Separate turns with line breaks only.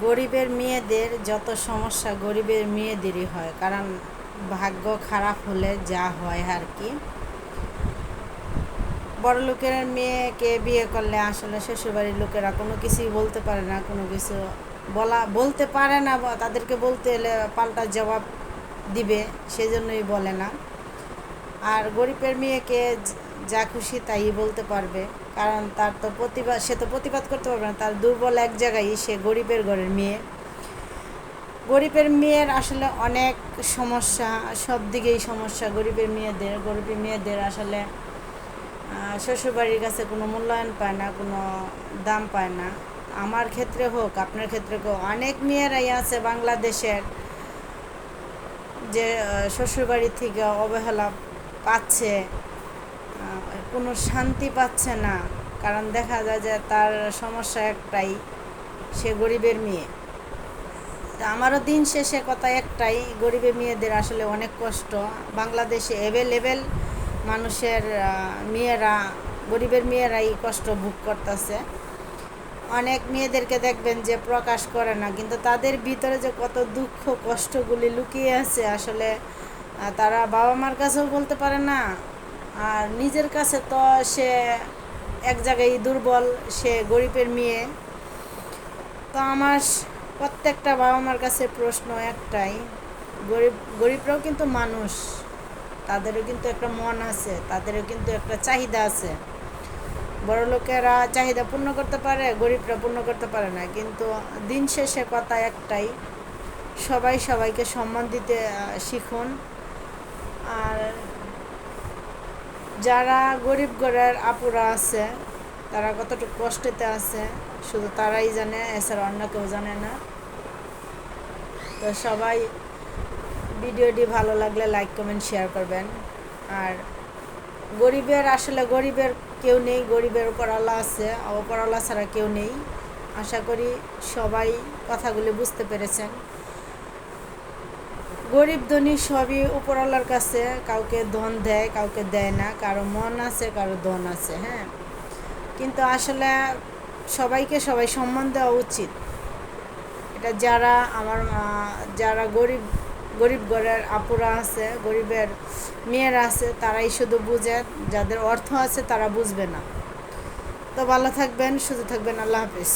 গরিবের মেয়েদের যত সমস্যা গরিবের মেয়েদেরই হয়, কারণ ভাগ্য খারাপ হলে যা হয় আর কি। বড় লোকের মেয়েকে বিয়ে করলে আসলে শ্বশুরবাড়ির লোকেরা কোনো কিছুই বলতে পারে না, কোনো কিছু বলতে পারে না, বা তাদেরকে বলতে এলে পাল্টা জবাব দিবে, সেজন্যই বলে না। আর গরিবের মেয়েকে যা খুশি তাই বলতে পারবে, কারণ সে তো প্রতিবাদ করতে পারবে না, তার দুর্বল এক জায়গায়, সে গরিবের ঘরের মেয়ে। গরিবের মেয়ের আসলে অনেক সমস্যা, সব দিকেই সমস্যা গরিবের মেয়েদের আসলে শ্বশুরবাড়ির কাছে কোনো মূল্যায়ন পায় না, কোনো দাম পায় না। আমার ক্ষেত্রে হোক, আপনার ক্ষেত্রে হোক, অনেক মেয়েরাই আছে বাংলাদেশের যে শ্বশুরবাড়ি থেকে অবহেলা পাচ্ছে, কোনো শান্তি পাচ্ছে না। কারণ দেখা যায় যে তার সমস্যা একটাই, সে গরিবের মেয়ে। তা আমারও দিন শেষে কথা একটাই, গরিবের মেয়েদের আসলে অনেক কষ্ট। বাংলাদেশে অ্যাভেলেবেল মানুষের মেয়েরা, গরিবের মেয়েরাই কষ্ট ভোগ করতেছে। অনেক মেয়েদেরকে দেখবেন যে প্রকাশ করে না, কিন্তু তাদের ভিতরে যে কত দুঃখ কষ্টগুলি লুকিয়ে আছে, আসলে তারা বাবা মার কাছেও বলতে পারে না, আর নিজের কাছে তো সে এক জায়গায় দুর্বল, সে গরিবের মেয়ে। তো আমার প্রত্যেকটা বাবা মার কাছে প্রশ্ন একটাই, গরিবরাও কিন্তু মানুষ, তাদেরও কিন্তু একটা মন আছে, তাদেরও কিন্তু একটা চাহিদা আছে। বড় লোকেরা চাহিদা পূর্ণ করতে পারে, গরিবরা পূর্ণ করতে পারে না। কিন্তু দিন শেষে কথা একটাই, সবাই সবাইকে সম্মান দিতে শিখুন। আর যারা গরিব ঘরের আপুরা আছে, তারা কতটুকু কষ্টেতে আছে শুধু তারাই জানে, এছাড়া অন্য কেউ জানে না। তো সবাই ভিডিওটি ভালো লাগলে লাইক কমেন্ট শেয়ার করবেন। আর গরিবের কেউ নেই, গরিবের উপর আল্লাহ আছে, উপর আল্লাহ ছাড়া কেউ নেই। আশা করি সবাই কথাগুলি বুঝতে পেরেছেন। গরিব ধনী সবই উপর আল্লাহর কাছে, কাউকে ধন দেয়, কাউকে দেয় না, কারো মন আছে, কারো ধন আছে, হ্যাঁ। কিন্তু আসলে সবাইকে সবাই সম্মান দেওয়া উচিত। এটা যারা গরিব ঘরের আপুরা আছে, গরিবের মেয়েরা আছে, তারাই শুধু বুঝে, যাদের অর্থ আছে তারা বুঝবে না। তো ভালো থাকবেন, সুস্থ থাকবেন, আল্লাহ হাফিজ।